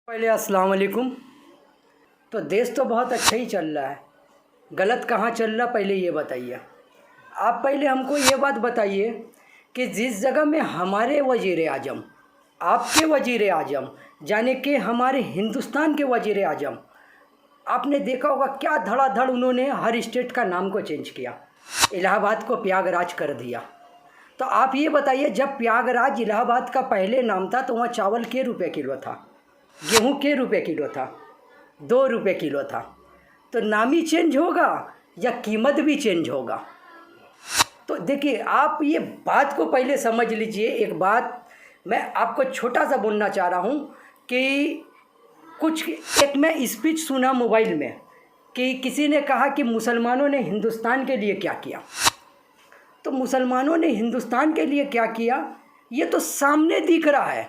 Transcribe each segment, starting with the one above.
पहले अस्सलाम वालेकुम। तो देश तो बहुत अच्छा ही चल रहा है, गलत कहाँ चल रहा पहले ये बताइए। आप पहले हमको ये बात बताइए कि जिस जगह में हमारे वज़ीर आज़म, आपके वज़ीर आज़म, जाने कि हमारे हिंदुस्तान के वज़ीर आज़म, आपने देखा होगा क्या धड़ाधड़ उन्होंने हर स्टेट का नाम को चेंज किया, इलाहाबाद को प्रयागराज कर दिया। तो आप ये बताइए, जब प्रयागराज इलाहाबाद का पहले नाम था तो वहाँ चावल के रुपये किलो था, गेहूं के रुपये किलो था, 2 रुपये किलो था। तो नाम ही चेंज होगा या कीमत भी चेंज होगा? तो देखिए, आप ये बात को पहले समझ लीजिए। एक बात मैं आपको छोटा सा बोलना चाह रहा हूँ कि एक मैं स्पीच सुना मोबाइल में कि किसी ने कहा कि मुसलमानों ने हिंदुस्तान के लिए क्या किया। तो मुसलमानों ने हिंदुस्तान के लिए क्या किया ये तो सामने दिख रहा है।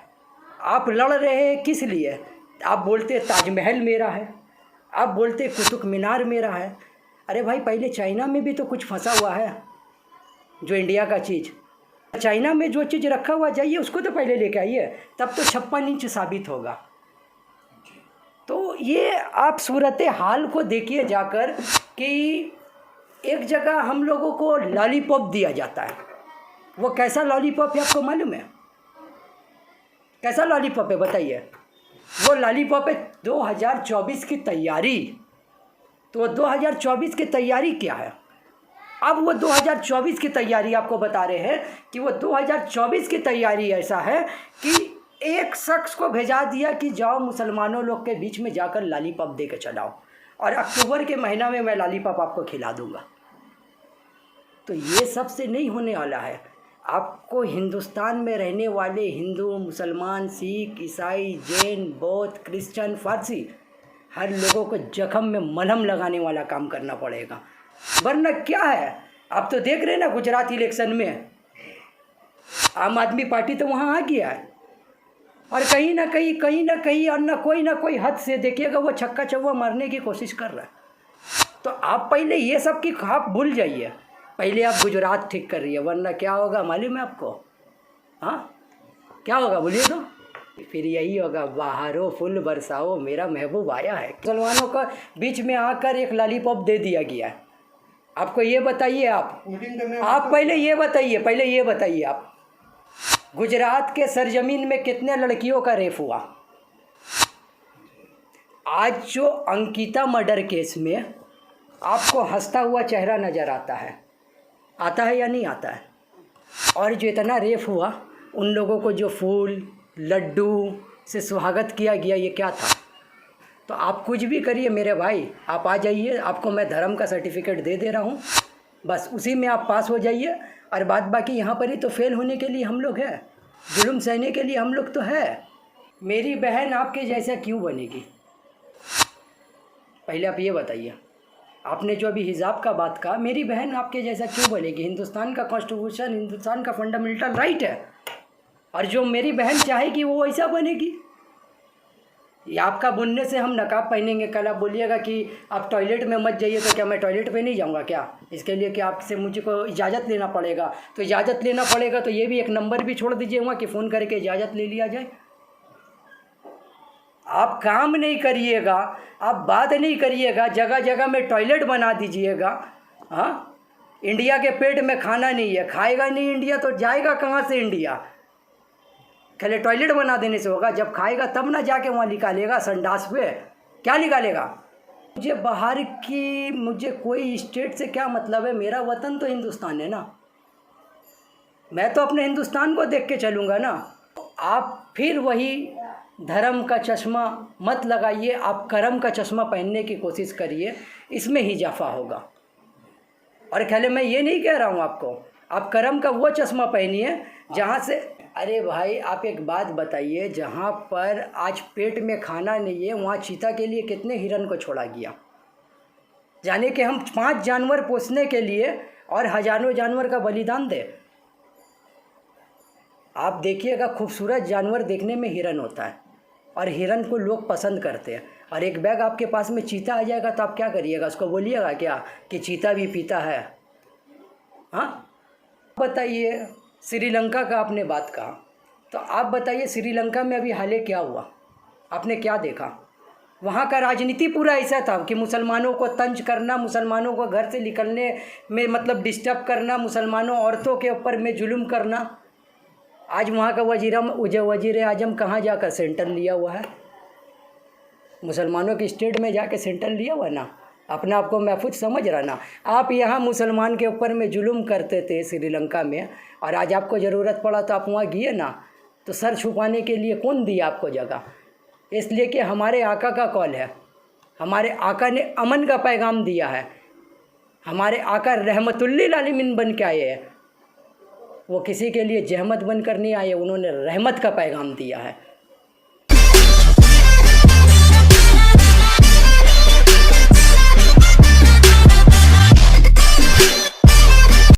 आप लड़ रहे हैं किस लिए? आप बोलते ताजमहल मेरा है, आप बोलते कुतुब मीनार मेरा है। अरे भाई, पहले चाइना में भी तो कुछ फंसा हुआ है जो इंडिया का चीज़। चाइना में जो चीज़ रखा हुआ जाइए उसको तो पहले लेके आइए, तब तो 56 इंच साबित होगा। तो ये आप सूरत हाल को देखिए जाकर कि एक जगह हम लोगों को लॉलीपॉप दिया जाता है। वो कैसा लॉलीपॉप है आपको मालूम है? कैसा लॉलीपॉप है बताइए? वो लॉलीपॉप है 2024 की तैयारी। तो 2024 की तैयारी क्या है? अब वो 2024 की तैयारी आपको बता रहे हैं कि वो 2024 की तैयारी ऐसा है कि एक शख्स को भेजा दिया कि जाओ मुसलमानों लोग के बीच में जाकर लॉलीपॉप दे के चलाओ, और अक्टूबर के महीना में मैं लॉलीपॉप आपको खिला दूंगा। तो ये सबसे नहीं होने वाला है। आपको हिंदुस्तान में रहने वाले हिंदू, मुसलमान, सिख, ईसाई, जैन, बौद्ध, क्रिश्चियन, फारसी, हर लोगों को जख्म में मलहम लगाने वाला काम करना पड़ेगा। वरना क्या है, आप तो देख रहे हैं ना, गुजरात इलेक्शन में आम आदमी पार्टी तो वहाँ आ गया है, और कहीं ना कहीं और ना कोई हद से देखिएगा वो छक्का चौवा मारने की कोशिश कर रहा है। तो आप पहले ये सब की आप भूल जाइए, पहले आप गुजरात ठीक कर रही है, वरना क्या होगा मालूम है आपको? हाँ, क्या होगा बोलिए तो? फिर यही होगा, बाहरों फूल बरसाओ मेरा महबूब आया है। मुसलमानों का बीच में आकर एक लॉलीपॉप दे दिया गया है। आपको ये बताइए, आप पहले ये बताइए आप गुजरात के सरजमीन में कितने लड़कियों का रेप हुआ? आज जो अंकिता मर्डर केस में आपको हंसता हुआ चेहरा नज़र आता है या नहीं आता है? और जो इतना रेप हुआ, उन लोगों को जो फूल लड्डू से स्वागत किया गया, ये क्या था? तो आप कुछ भी करिए मेरे भाई, आप आ जाइए, आपको मैं धर्म का सर्टिफिकेट दे रहा हूँ, बस उसी में आप पास हो जाइए। और बात बाकी यहाँ पर ही तो फेल होने के लिए हम लोग हैं, जुल्म सहने के लिए हम लोग तो है। मेरी बहन आपके जैसा क्यों बनेगी? पहले आप ये बताइए। आपने जो अभी हिजाब का बात कहा, मेरी बहन आपके जैसा क्यों बनेगी? हिंदुस्तान का कॉन्स्टिट्यूशन, हिंदुस्तान का फंडामेंटल राइट है, और जो मेरी बहन चाहेगी वो वैसा बनेगी। या आपका बोलने से हम नकाब पहनेंगे, कल आप बोलिएगा कि आप टॉयलेट में मत जाइए, तो क्या मैं टॉयलेट पे नहीं जाऊंगा क्या? इसके लिए कि आपसे मुझको इजाज़त लेना पड़ेगा। तो इजाज़त लेना पड़ेगा तो ये भी एक नंबर भी छोड़ दीजिए वहाँ कि फ़ोन करके इजाज़त ले लिया जाए। आप काम नहीं करिएगा, आप बात नहीं करिएगा, जगह जगह में टॉयलेट बना दीजिएगा। हाँ, इंडिया के पेट में खाना नहीं है, खाएगा नहीं इंडिया तो जाएगा कहाँ से इंडिया? खाली टॉयलेट बना देने से होगा? जब खाएगा तब ना जाके वहाँ निकालेगा संडास पे, क्या निकालेगा? मुझे बाहर की, मुझे कोई स्टेट से क्या मतलब है? मेरा वतन तो हिंदुस्तान है ना, मैं तो अपने हिंदुस्तान को देख के चलूँगा ना। आप फिर वही धर्म का चश्मा मत लगाइए, आप कर्म का चश्मा पहनने की कोशिश करिए, इसमें ही इजाफा होगा। और ख्याल मैं ये नहीं कह रहा हूँ आपको, आप कर्म का वो चश्मा पहनिए जहाँ से, अरे भाई आप एक बात बताइए, जहाँ पर आज पेट में खाना नहीं है वहाँ चीता के लिए कितने हिरन को छोड़ा गया? जाने कि हम 5 जानवर पोसने के लिए और हजारों जानवर का बलिदान दे। आप देखिएगा, खूबसूरत जानवर देखने में हिरन होता है, और हिरन को लोग पसंद करते हैं। और एक बैग आपके पास में चीता आ जाएगा तो आप क्या करिएगा? उसको बोलिएगा क्या कि चीता भी पीता है? हाँ बताइए। श्रीलंका का आपने बात कहा, तो आप बताइए श्रीलंका में अभी हाल क्या हुआ? आपने क्या देखा? वहाँ का राजनीति पूरा ऐसा था कि मुसलमानों को तंज करना, मुसलमानों को घर से निकलने में मतलब डिस्टर्ब करना, मुसलमानों औरतों के ऊपर में जुल्म करना। आज वहाँ का वज़ीर आज़म कहाँ जाकर सेंटर लिया हुआ है? मुसलमानों के स्टेट में जाके सेंटर लिया हुआ ना, अपने आप को महफूज समझ रहा ना। आप यहाँ मुसलमान के ऊपर में जुल्म करते थे श्रीलंका में, और आज आपको ज़रूरत पड़ा तो आप वहाँ गए ना, तो सर छुपाने के लिए कौन दिया आपको जगह? इसलिए कि हमारे आका का कॉल है, हमारे आका ने अमन का पैगाम दिया है, हमारे आका रहमतुल्लिल आलमीन बन के आए हैं। वो किसी के लिए जहमत बनकर नहीं आए, उन्होंने रहमत का पैगाम दिया है।